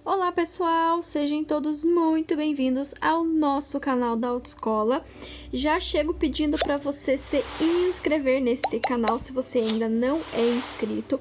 Olá pessoal, sejam todos muito bem-vindos ao nosso canal da Autoescola. Já chego pedindo para você se inscrever neste canal se você ainda não é inscrito.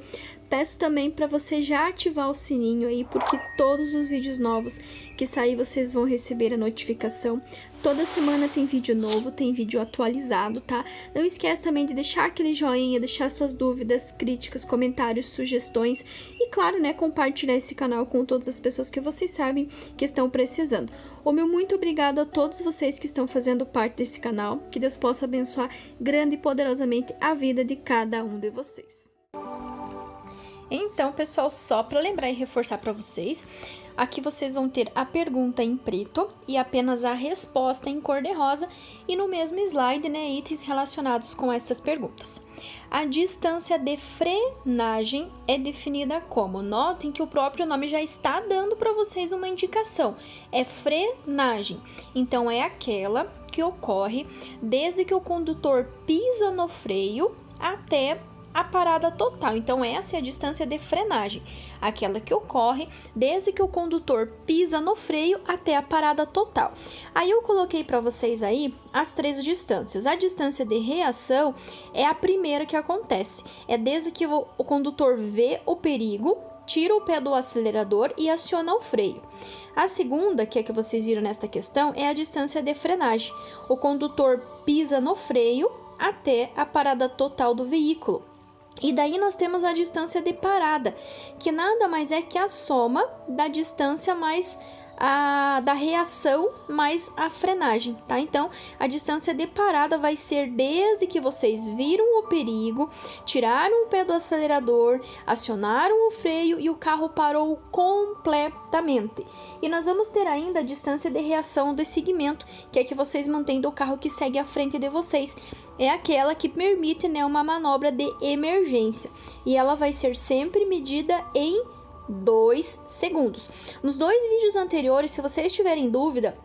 Peço também para você já ativar o sininho aí, porque todos os vídeos novos que sair vocês vão receber a notificação. Toda semana tem vídeo novo, tem vídeo atualizado, tá? Não esquece também de deixar aquele joinha, deixar suas dúvidas, críticas, comentários, sugestões e, claro, né, compartilhar esse canal com todas as pessoas que vocês sabem que estão precisando. O meu muito obrigado a todos vocês que estão fazendo parte desse canal. Que Deus possa abençoar grande e poderosamente a vida de cada um de vocês. Então, pessoal, só para lembrar e reforçar para vocês, aqui vocês vão ter a pergunta em preto e apenas a resposta em cor de rosa, e no mesmo slide, né, itens relacionados com essas perguntas. A distância de frenagem é definida como, notem que o próprio nome já está dando para vocês uma indicação, é frenagem. Então, é aquela que ocorre desde que o condutor pisa no freio até a parada total. Então essa é a distância de frenagem, aquela que ocorre desde que o condutor pisa no freio até a parada total. Aí eu coloquei para vocês aí as três distâncias. A distância de reação é a primeira que acontece, é desde que o condutor vê o perigo, tira o pé do acelerador e aciona o freio. A segunda, que é que vocês viram nesta questão, é a distância de frenagem. O condutor pisa no freio até a parada total do veículo. E daí nós temos a distância de parada, que nada mais é que a soma da distância mais da reação mais a frenagem, tá? Então, a distância de parada vai ser desde que vocês viram o perigo, tiraram o pé do acelerador, acionaram o freio e o carro parou completamente. E nós vamos ter ainda a distância de reação do segmento, que é que vocês mantêm do carro que segue à frente de vocês. É aquela que permite, né, uma manobra de emergência. E ela vai ser sempre medida em 2 segundos. Nos dois vídeos anteriores, se vocês tiverem dúvida,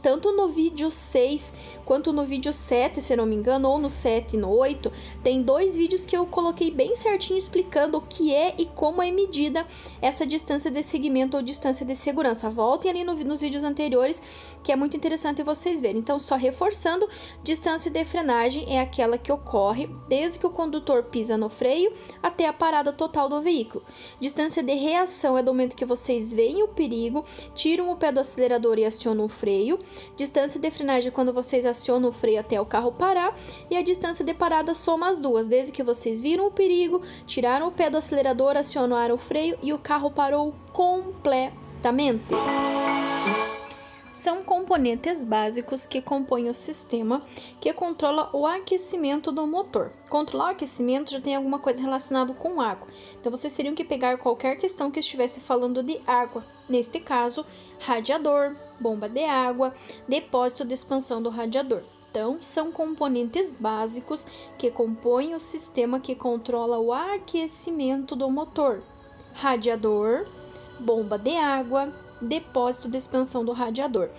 tanto no vídeo 6 quanto no vídeo 7, se eu não me engano, ou no 7 e no 8, tem dois vídeos que eu coloquei bem certinho explicando o que é e como é medida essa distância de segmento ou distância de segurança. Voltem ali nos vídeos anteriores, que é muito interessante vocês verem. Então, só reforçando, distância de frenagem é aquela que ocorre desde que o condutor pisa no freio até a parada total do veículo. Distância de reação é do momento que vocês veem o perigo, tiram o pé do acelerador e acionam o freio. Distância de frenagem é quando vocês acionam o freio até o carro parar, e a distância de parada soma as duas, desde que vocês viram o perigo, tiraram o pé do acelerador, acionaram o freio e o carro parou completamente. São componentes básicos que compõem o sistema que controla o aquecimento do motor. Controlar o aquecimento já tem alguma coisa relacionada com água. Então, vocês teriam que pegar qualquer questão que estivesse falando de água. Neste caso, radiador, bomba de água, depósito de expansão do radiador. Então, são componentes básicos que compõem o sistema que controla o aquecimento do motor. Radiador, bomba de água, depósito de expansão do radiador.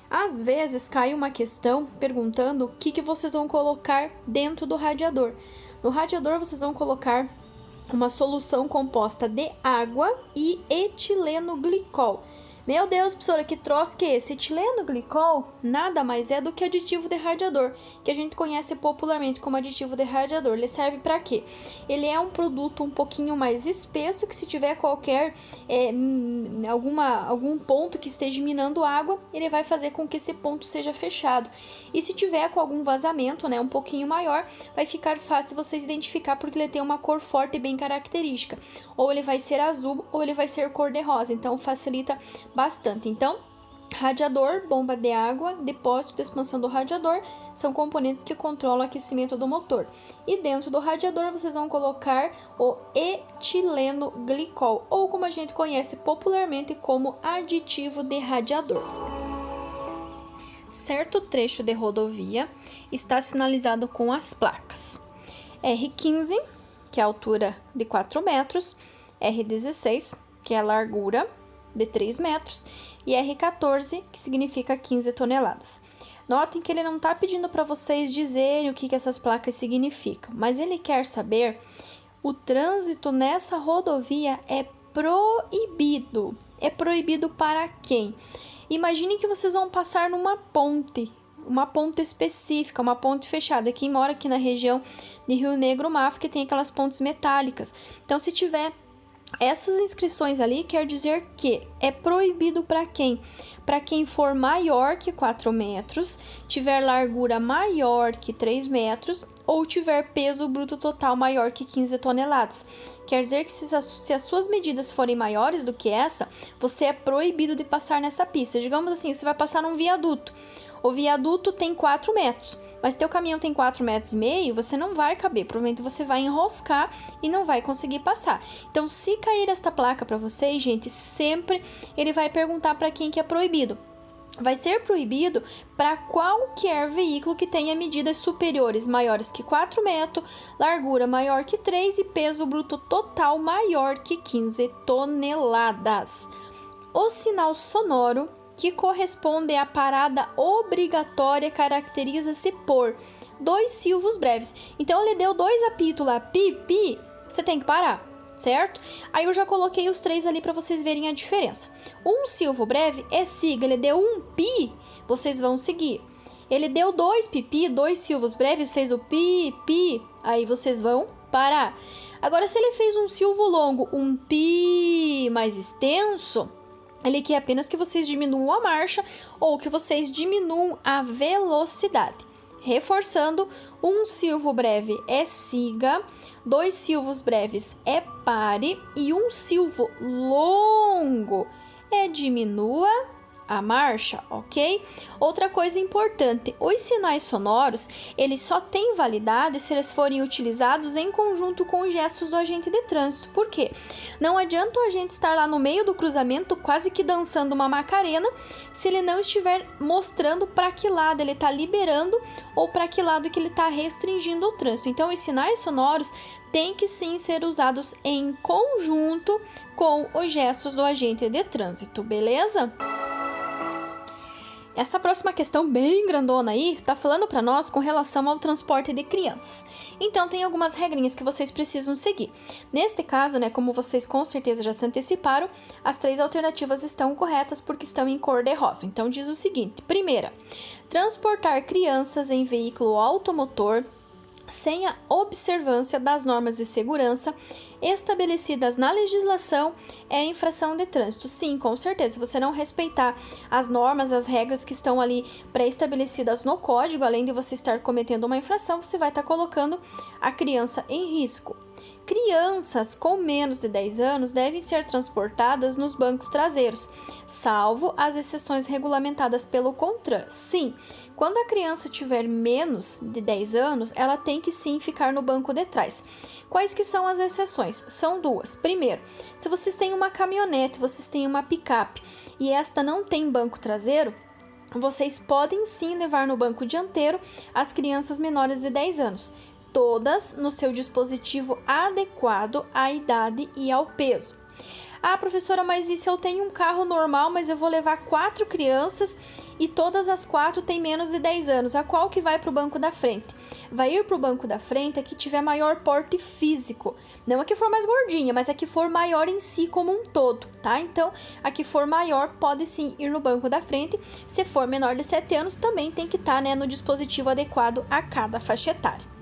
Às vezes cai uma questão perguntando o que vocês vão colocar dentro do radiador. No radiador vocês vão colocar uma solução composta de água e etileno glicol. Meu Deus, professora, que troço que é esse? Etileno glicol nada mais é do que aditivo de radiador, que a gente conhece popularmente como aditivo de radiador. Ele serve para quê? Ele é um produto um pouquinho mais espesso, que se tiver qualquer algum ponto que esteja minando água, ele vai fazer com que esse ponto seja fechado. E se tiver com algum vazamento, né, um pouquinho maior, vai ficar fácil vocês identificar, porque ele tem uma cor forte e bem característica. Ou ele vai ser azul, ou ele vai ser cor de rosa, então facilita bastante. Então, radiador, bomba de água, depósito de expansão do radiador são componentes que controlam o aquecimento do motor. E dentro do radiador vocês vão colocar o etileno glicol, ou como a gente conhece popularmente como aditivo de radiador. Certo trecho de rodovia está sinalizado com as placas R15, que é a altura de 4 metros, R16, que é a largura de 3 metros, e R14, que significa 15 toneladas. Notem que ele não está pedindo para vocês dizerem o que essas placas significam, mas ele quer saber: o trânsito nessa rodovia é proibido. É proibido para quem? Imagine que vocês vão passar numa ponte específica, uma ponte fechada. Quem mora aqui na região de Rio Negro, Mafra, que tem aquelas pontes metálicas. Então, se tiver essas inscrições ali, quer dizer que é proibido para quem? Para quem for maior que 4 metros, tiver largura maior que 3 metros ou tiver peso bruto total maior que 15 toneladas. Quer dizer que se as suas medidas forem maiores do que essa, você é proibido de passar nessa pista. Digamos assim, você vai passar num viaduto. O viaduto tem 4 metros. Mas teu caminhão tem 4,5 metros, você não vai caber, provavelmente você vai enroscar e não vai conseguir passar. Então, se cair esta placa para vocês, gente, sempre ele vai perguntar para quem que é proibido. Vai ser proibido para qualquer veículo que tenha medidas superiores, maiores que 4 metros, largura maior que 3 e peso bruto total maior que 15 toneladas. O sinal sonoro que corresponde à parada obrigatória caracteriza-se por 2 silvos breves. Então, ele deu 2 apitos lá, pi, pi, você tem que parar, certo? Aí eu já coloquei os 3 ali para vocês verem a diferença. Um silvo breve é siga, ele deu um pi, vocês vão seguir. Ele deu 2 pipi, 2 silvos breves, fez o pi, pi, aí vocês vão parar. Agora, se ele fez um silvo longo, um pi mais extenso, ele quer apenas que vocês diminuam a marcha ou que vocês diminuam a velocidade. Reforçando, um silvo breve é siga, 2 silvos breves é pare e um silvo longo é diminua a marcha, ok? Outra coisa importante, os sinais sonoros, eles só têm validade se eles forem utilizados em conjunto com os gestos do agente de trânsito. Por quê? Não adianta o agente estar lá no meio do cruzamento, quase que dançando uma macarena, se ele não estiver mostrando para que lado ele está liberando ou para que lado que ele está restringindo o trânsito. Então, os sinais sonoros têm que sim ser usados em conjunto com os gestos do agente de trânsito, beleza? Essa próxima questão bem grandona aí tá falando para nós com relação ao transporte de crianças. Então, tem algumas regrinhas que vocês precisam seguir. Neste caso, né, como vocês com certeza já se anteciparam, as 3 alternativas estão corretas porque estão em cor de rosa. Então, diz o seguinte: primeira, transportar crianças em veículo automotor sem a observância das normas de segurança estabelecidas na legislação é infração de trânsito. Sim, com certeza. Se você não respeitar as normas, as regras que estão ali pré-estabelecidas no código, além de você estar cometendo uma infração, você vai estar colocando a criança em risco. Crianças com menos de 10 anos devem ser transportadas nos bancos traseiros, salvo as exceções regulamentadas pelo CONTRAN. Sim, quando a criança tiver menos de 10 anos, ela tem que sim ficar no banco de trás. Quais que são as exceções? São 2. Primeiro, se vocês têm uma caminhonete, vocês têm uma picape e esta não tem banco traseiro, vocês podem sim levar no banco dianteiro as crianças menores de 10 anos, todas no seu dispositivo adequado à idade e ao peso. Ah, professora, mas e se eu tenho um carro normal, mas eu vou levar 4 crianças e todas as 4 têm menos de 10 anos? A qual que vai para o banco da frente? Vai ir para o banco da frente a que tiver maior porte físico. Não a que for mais gordinha, mas a que for maior em si como um todo, tá? Então, a que for maior pode sim ir no banco da frente. Se for menor de 7 anos, também tem que estar, né, no dispositivo adequado a cada faixa etária.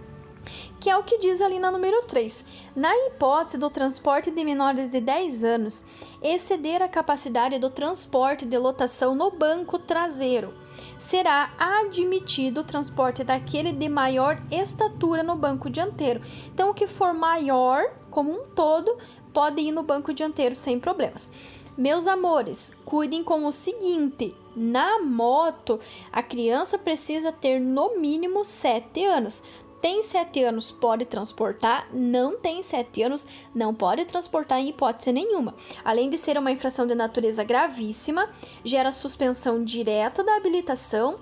Que é o que diz ali na número 3. Na hipótese do transporte de menores de 10 anos exceder a capacidade do transporte de lotação no banco traseiro, será admitido o transporte daquele de maior estatura no banco dianteiro. Então, o que for maior, como um todo, pode ir no banco dianteiro sem problemas. Meus amores, cuidem com o seguinte: na moto, a criança precisa ter no mínimo 7 anos. Tem 7 anos, pode transportar. Não tem 7 anos, não pode transportar em hipótese nenhuma. Além de ser uma infração de natureza gravíssima, gera suspensão direta da habilitação.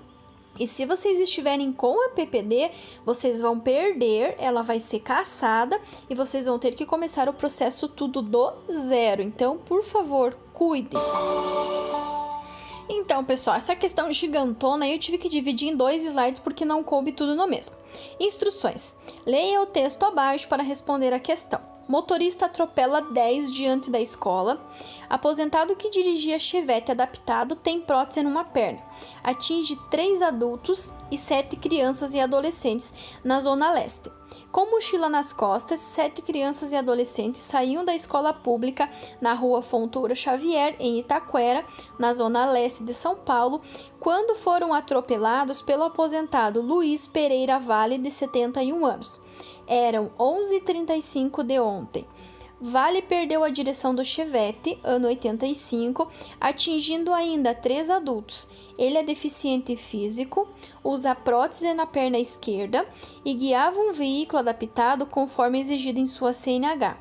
E se vocês estiverem com a PPD, vocês vão perder, ela vai ser cassada e vocês vão ter que começar o processo tudo do zero. Então, por favor, cuidem. Então, pessoal, essa questão gigantona eu tive que dividir em 2 slides porque não coube tudo no mesmo. Instruções. Leia o texto abaixo para responder a questão. Motorista atropela 10 diante da escola. Aposentado que dirigia Chevette adaptado tem prótese numa perna. Atinge 3 adultos e 7 crianças e adolescentes na Zona Leste. Com mochila nas costas, 7 crianças e adolescentes saíam da escola pública na rua Fontoura Xavier, em Itaquera, na Zona Leste de São Paulo, quando foram atropelados pelo aposentado Luiz Pereira Vale, de 71 anos. Eram 11h35 de ontem. Vale perdeu a direção do Chevette, ano 85, atingindo ainda 3 adultos. Ele é deficiente físico, usa prótese na perna esquerda e guiava um veículo adaptado conforme exigido em sua CNH.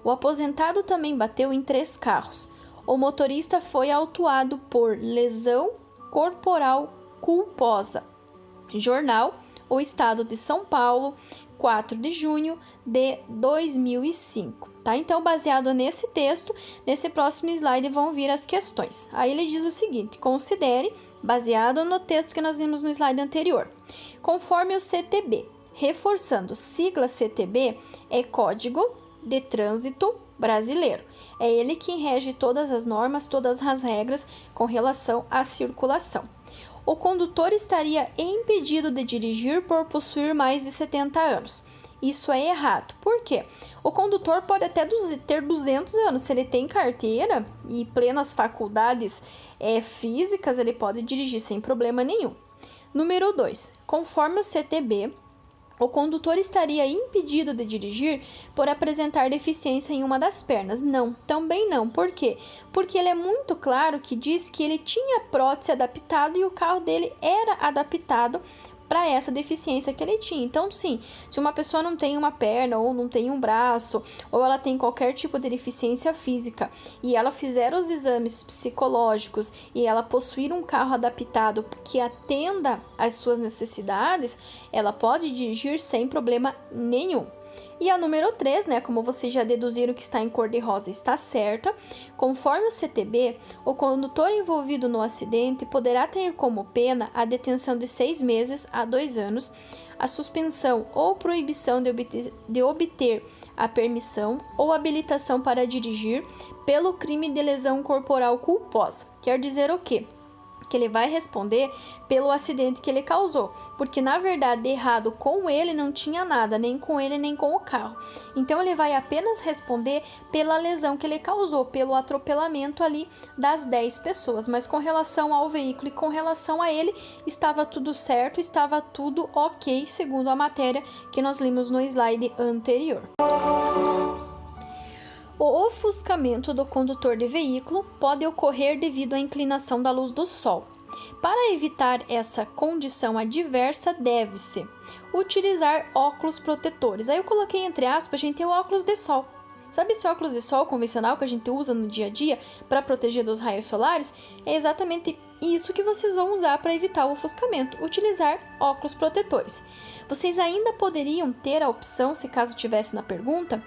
O aposentado também bateu em 3 carros. O motorista foi autuado por lesão corporal culposa. Jornal O Estado de São Paulo, 4 de junho de 2005. Tá? Então, baseado nesse texto, nesse próximo slide vão vir as questões. Aí ele diz o seguinte: considere, baseado no texto que nós vimos no slide anterior, conforme o CTB, reforçando, sigla CTB é Código de Trânsito Brasileiro. É ele que rege todas as normas, todas as regras com relação à circulação. O condutor estaria impedido de dirigir por possuir mais de 70 anos. Isso é errado. Por quê? O condutor pode até ter 200 anos. Se ele tem carteira e plenas faculdades físicas, ele pode dirigir sem problema nenhum. Número 2. Conforme o CTB, o condutor estaria impedido de dirigir por apresentar deficiência em uma das pernas. Não, também não. Por quê? Porque ele é muito claro que diz que ele tinha prótese adaptada e o carro dele era adaptado para essa deficiência que ele tinha. Então, sim, se uma pessoa não tem uma perna ou não tem um braço, ou ela tem qualquer tipo de deficiência física e ela fizer os exames psicológicos e ela possuir um carro adaptado que atenda às suas necessidades, ela pode dirigir sem problema nenhum. E a número 3, né, como vocês já deduziram que está em cor de rosa, está certa. Conforme o CTB, o condutor envolvido no acidente poderá ter como pena a detenção de 6 meses a 2 anos, a suspensão ou proibição de obter a permissão ou habilitação para dirigir pelo crime de lesão corporal culposa. Quer dizer o quê? Que ele vai responder pelo acidente que ele causou, porque na verdade errado com ele não tinha nada, nem com ele nem com o carro. Então ele vai apenas responder pela lesão que ele causou, pelo atropelamento ali das 10 pessoas, mas com relação ao veículo e com relação a ele, estava tudo certo, estava tudo ok, segundo a matéria que nós lemos no slide anterior. O ofuscamento do condutor de veículo pode ocorrer devido à inclinação da luz do sol. Para evitar essa condição adversa, deve-se utilizar óculos protetores. Aí eu coloquei entre aspas, a gente tem o óculos de sol. Sabe esse óculos de sol convencional que a gente usa no dia a dia para proteger dos raios solares? É exatamente isso que vocês vão usar para evitar o ofuscamento, utilizar óculos protetores. Vocês ainda poderiam ter a opção, se caso tivesse na pergunta,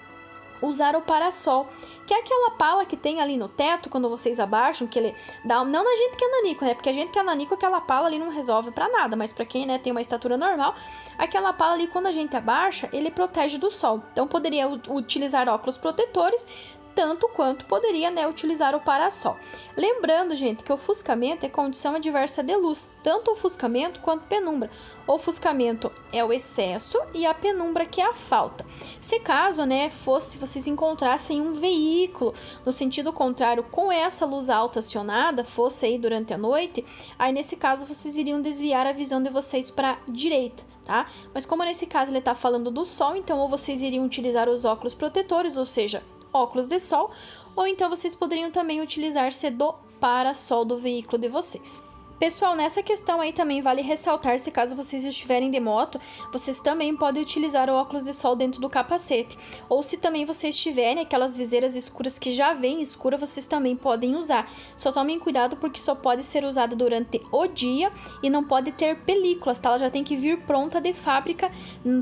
usar o parasol, que é aquela pala que tem ali no teto, quando vocês abaixam, que ele dá, não na gente que é nanico, né, porque a gente que é nanico, aquela pala ali não resolve pra nada, mas pra quem, né, tem uma estatura normal, aquela pala ali, quando a gente abaixa, ele protege do sol. Então, poderia utilizar óculos protetores, tanto quanto poderia, né, utilizar o parasol. Lembrando, gente, que o ofuscamento é condição adversa de luz, tanto ofuscamento quanto penumbra. O ofuscamento é o excesso e a penumbra que é a falta. Se caso, né, vocês encontrassem um veículo no sentido contrário com essa luz alta acionada, fosse aí durante a noite, aí nesse caso vocês iriam desviar a visão de vocês para a direita, tá? Mas como nesse caso ele está falando do sol, então ou vocês iriam utilizar os óculos protetores, ou seja, óculos de sol, ou então vocês poderiam também utilizar-se do parasol do veículo de vocês. Pessoal, nessa questão aí também vale ressaltar, se caso vocês estiverem de moto, vocês também podem utilizar o óculos de sol dentro do capacete. Ou se também vocês tiverem aquelas viseiras escuras que já vêm escura, vocês também podem usar. Só tomem cuidado porque só pode ser usada durante o dia e não pode ter películas, tá? Ela já tem que vir pronta de fábrica,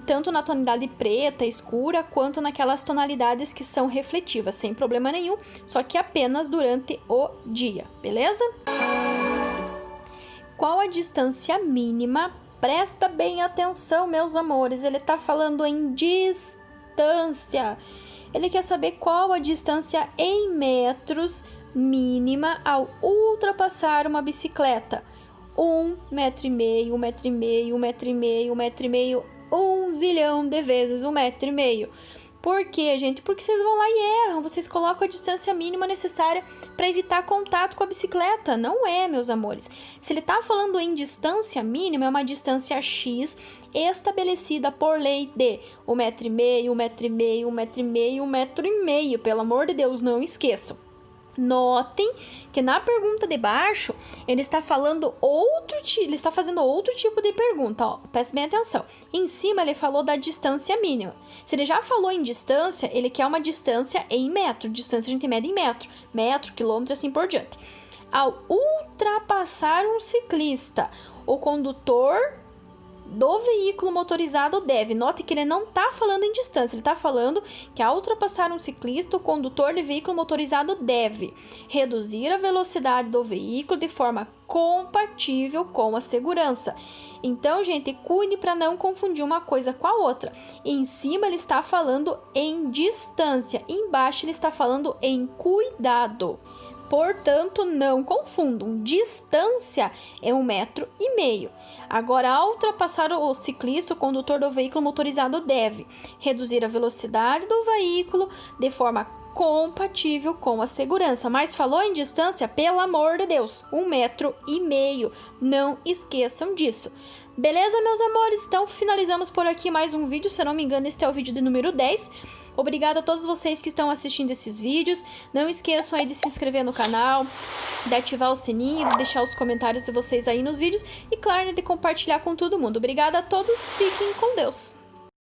tanto na tonalidade preta, escura, quanto naquelas tonalidades que são refletivas, sem problema nenhum, só que apenas durante o dia, beleza? Qual a distância mínima? Presta bem atenção, meus amores. Ele tá falando em distância. Ele quer saber qual a distância em metros mínima ao ultrapassar uma bicicleta. 1,5 metro, 1,5 metro, 1,5 metro, 1,5 1 zilhão de vezes 1,5 metro. Por quê, gente? Porque vocês vão lá e erram. Vocês colocam a distância mínima necessária para evitar contato com a bicicleta. Não é, meus amores. Se ele está falando em distância mínima, é uma distância X estabelecida por lei de 1,5 metro, 1,5 metro, 1,5 metro, 1,5 metro. Pelo amor de Deus, não esqueçam. Notem que na pergunta de baixo ele está fazendo outro tipo de pergunta, ó. Preste bem atenção. Em cima ele falou da distância mínima. Se ele já falou em distância, ele quer uma distância em metro. Distância a gente mede em metro, quilômetro e assim por diante. Ao ultrapassar um ciclista, o condutor do veículo motorizado deve. Note que ele não está falando em distância, ele está falando que ao ultrapassar um ciclista, o condutor de veículo motorizado deve reduzir a velocidade do veículo de forma compatível com a segurança. Então, gente, cuide para não confundir uma coisa com a outra. Em cima ele está falando em distância, embaixo ele está falando em cuidado. Portanto, não confundam. Distância é 1,5 metro. Agora, ao ultrapassar o ciclista, o condutor do veículo motorizado deve reduzir a velocidade do veículo de forma compatível com a segurança. Mas falou em distância, pelo amor de Deus, 1,5 metro. Não esqueçam disso. Beleza, meus amores? Então, finalizamos por aqui mais um vídeo. Se eu não me engano, este é o vídeo de número 10. Obrigada a todos vocês que estão assistindo esses vídeos. Não esqueçam aí de se inscrever no canal, de ativar o sininho, de deixar os comentários de vocês aí nos vídeos e, claro, de compartilhar com todo mundo. Obrigada a todos, fiquem com Deus!